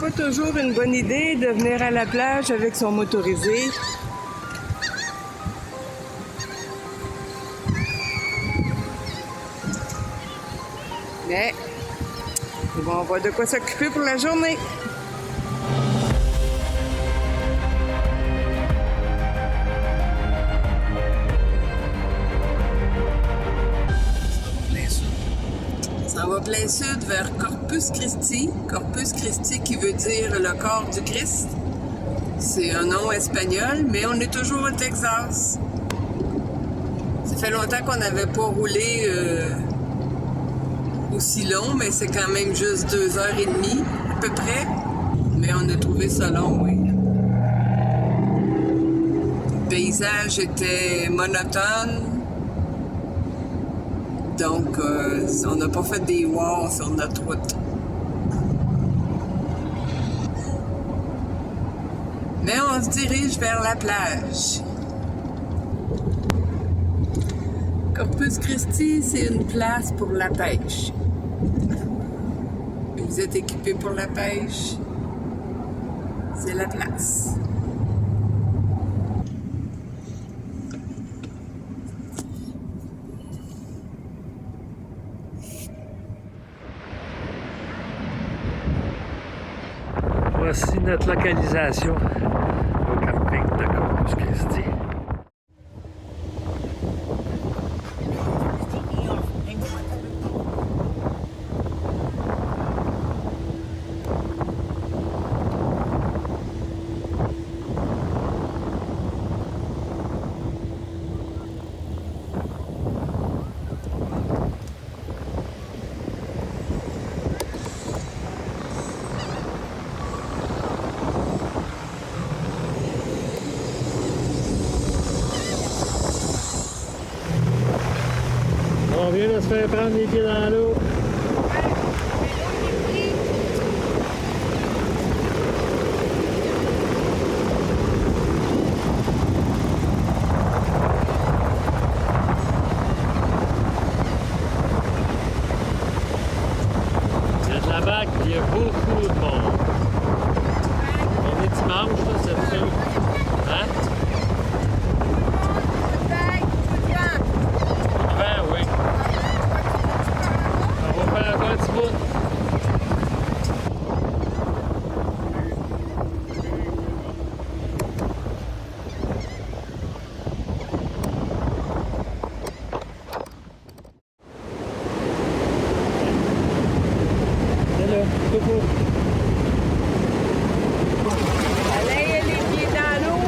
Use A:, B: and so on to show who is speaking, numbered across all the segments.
A: pas toujours une bonne idée de venir à la plage avec son motorisé. Mais bon, on va de quoi s'occuper pour la journée. Ça va plein sud vers Corpus Christi. Corpus Christi qui veut dire le corps du Christ. C'est un nom espagnol, mais on est toujours au Texas. Ça fait longtemps qu'on n'avait pas roulé aussi long, mais c'est quand même juste 2h30 à peu près. Mais on a trouvé ça long, oui. Le paysage était monotone. Donc, on n'a pas fait des wow sur notre route. Mais on se dirige vers la plage. Corpus Christi, c'est une place pour la pêche. Vous êtes équipés pour la pêche? C'est la place.
B: Voici notre localisation au camping de Corpus Christi. On vient de se faire prendre les pieds dans l'eau. Il y a de la vague, il y a beaucoup de monde. On est dimanche, là, c'est sûr. Hein? Ben oui. On va faire encore un petit bout. Hello, coucou.
A: Allez, les pieds dans l'eau.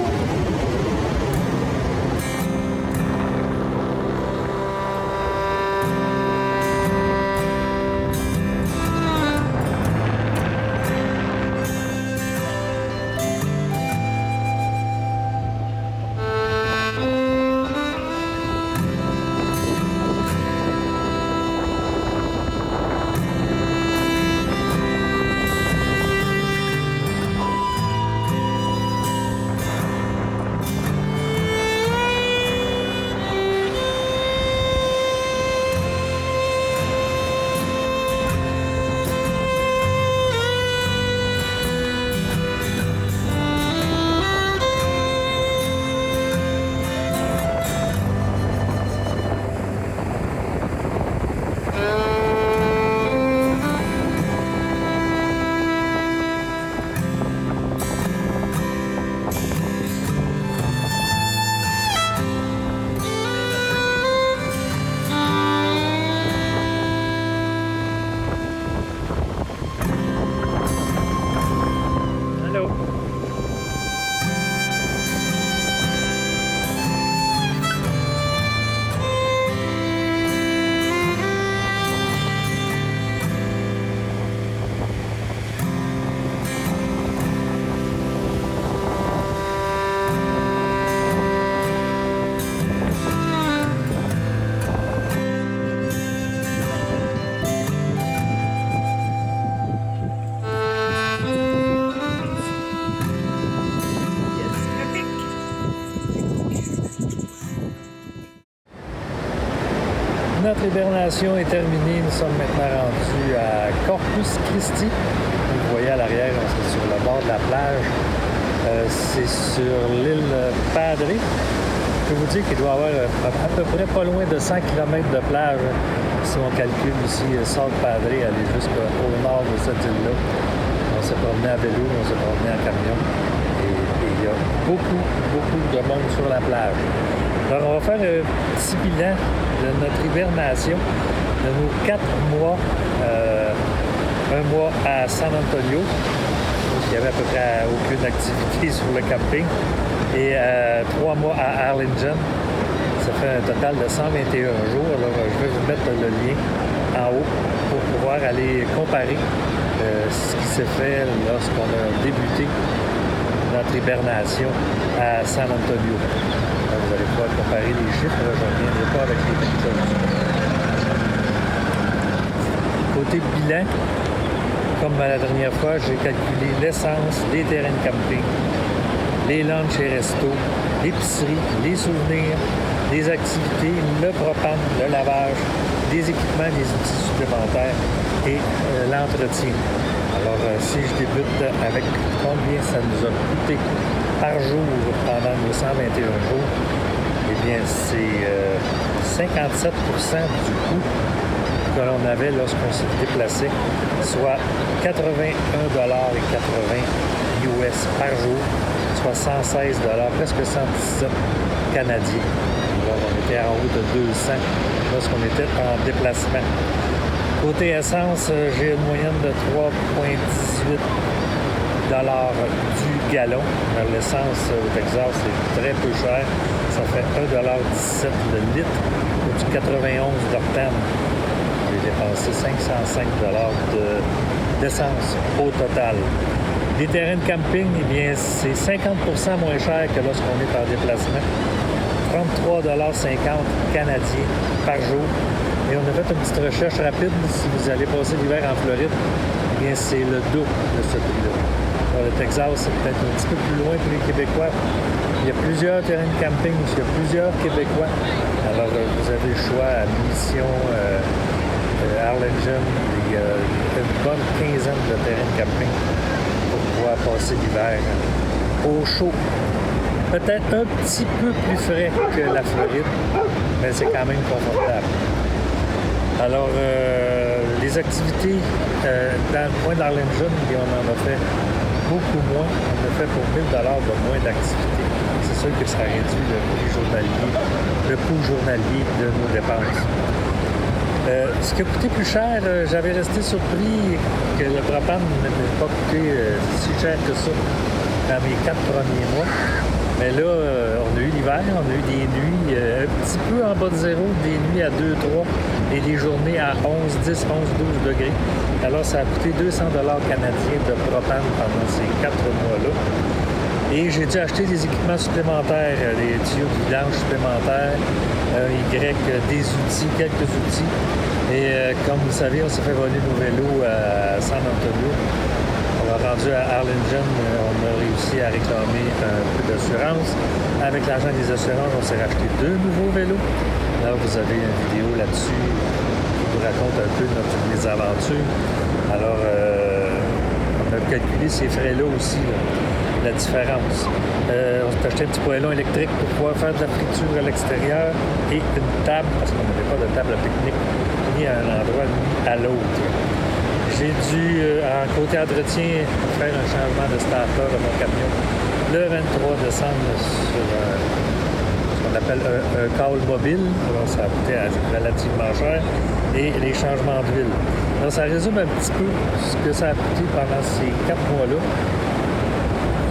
B: Notre hibernation est terminée. Nous sommes maintenant rendus à Corpus Christi. Vous voyez à l'arrière, on se
C: de la plage. C'est sur l'île Padre. Je peux vous dire qu'il doit y avoir à peu près pas loin de 100 km de plage. Si on calcule ici Salt Padre, aller jusqu'au nord de cette île-là. On s'est promené à vélo, on s'est promené en camion. Et il y a beaucoup de monde sur la plage. Alors, on va faire un petit bilan de notre hibernation de nos 4 mois. Un mois à San Antonio, où il n'y avait à peu près aucune activité sur le camping. Et 3 mois à Arlington. Ça fait un total de 121 jours. Alors, je vais vous mettre le lien en haut pour pouvoir aller comparer ce qui s'est fait lorsqu'on a débuté notre hibernation à San Antonio. Alors, vous allez pouvoir comparer les chiffres. Je ne reviendrai pas avec les mêmes choses. Côté bilan, comme la dernière fois, j'ai calculé l'essence, les terrains de camping, les lunchs et restos, l'épicerie, les souvenirs, les activités, le propane, le lavage, des équipements, des outils supplémentaires et l'entretien. Alors, si je débute avec combien ça nous a coûté par jour pendant nos 121 jours, eh bien, c'est 57% du coût que l'on avait lorsqu'on s'est déplacé, soit 81,80 US par jour, soit 116 presque 117 canadiens. Alors, on était en haut de 200 lorsqu'on était en déplacement. Côté essence, j'ai une moyenne de 3,18 du gallon. L'essence au Texas, c'est très peu cher. Ça fait 1,17 le litre ou du 91 d'octane. J'ai dépensé 505 d'essence au total. Les terrains de camping, eh bien, c'est 50% moins cher que lorsqu'on est en déplacement. 33,50 canadiens par jour. Et on a fait une petite recherche rapide. Si vous allez passer l'hiver en Floride, eh bien, c'est le double de ce prix-là. Le Texas, c'est peut-être un petit peu plus loin pour les Québécois. Il y a plusieurs terrains de camping, il y a plusieurs Québécois. Alors, vous avez le choix à Mission, Arlington, il y a une bonne quinzaine de terrains de camping pour pouvoir passer l'hiver au chaud. Peut-être un petit peu plus frais que la Floride, mais c'est quand même confortable. Alors, les activités dans le coin d'Arlington, on en a fait beaucoup moins. On a fait pour 1 000 de moins d'activités. C'est sûr que ça réduit le coût journalier de nos dépenses. Ce qui a coûté plus cher, j'avais resté surpris que le propane n'avait pas coûté si cher que ça dans mes 4 premiers mois. Mais là, on a eu l'hiver, on a eu des nuits un petit peu en bas de zéro, des nuits à 2, 3 et des journées à 11, 10, 11, 12 degrés. Alors, ça a coûté 200 canadiens de propane pendant ces 4 mois-là. Et j'ai dû acheter des équipements supplémentaires, des tuyaux de vidange supplémentaires, des outils, quelques outils. Et comme vous le savez, on s'est fait voler nos vélos à San Antonio. On a rendu à Arlington, on a réussi à réclamer un peu d'assurance. Avec l'argent des assurances, on s'est racheté 2 nouveaux vélos. Là, vous avez une vidéo là-dessus qui vous raconte un peu notre mésaventure. Alors, on a calculé ces frais-là aussi, la différence. On s'est acheté un petit poêlon électrique pour pouvoir faire de la friture à l'extérieur et une table, parce qu'on n'avait pas de table à pique-nique, ni à un endroit ni à l'autre. J'ai dû, en côté entretien, faire un changement de starter de mon camion le 23 décembre sur ce qu'on appelle un call mobile. Alors, ça a coûté relativement cher. Et les changements d'huile. Alors, ça résume un petit peu ce que ça a coûté pendant ces 4 mois-là.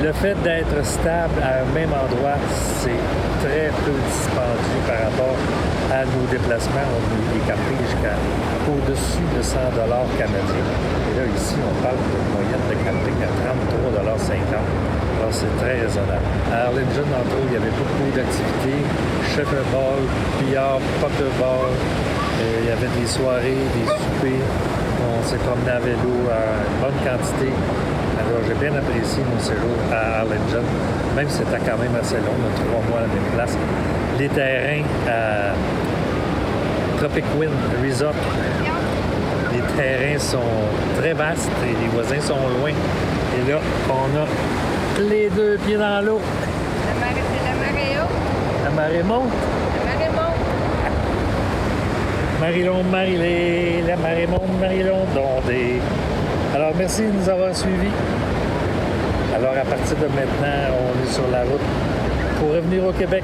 C: Le fait d'être stable à un même endroit, c'est très peu dispendieux par rapport à nos déplacements. On a eu des campings jusqu'à au-dessus de 100 canadiens. Et là, ici, on parle de moyenne de camping à 33,50 $. Alors, c'est très raisonnable. À Arlington, entre autres, il y avait beaucoup d'activités. Shuffleball, billard, pokerball. Il y avait des soirées, des soupers. On s'est promené à vélo en bonne quantité. Alors, j'ai bien apprécié mon séjour à Arlington, même si c'était quand même assez long, 3 mois à la même place. Les terrains à Tropic Wind Resort, les terrains sont très vastes et les voisins sont loin. Et Et là, on a les deux pieds dans l'eau.
A: C'est la marée haute.
C: La marée monte.
A: La marée monte.
C: Marie-Londe, Marie-Lé, la marée monte, Marie-Londe, Dondé. Alors, merci de nous avoir suivis. Alors, à partir de maintenant, on est sur la route pour revenir au Québec.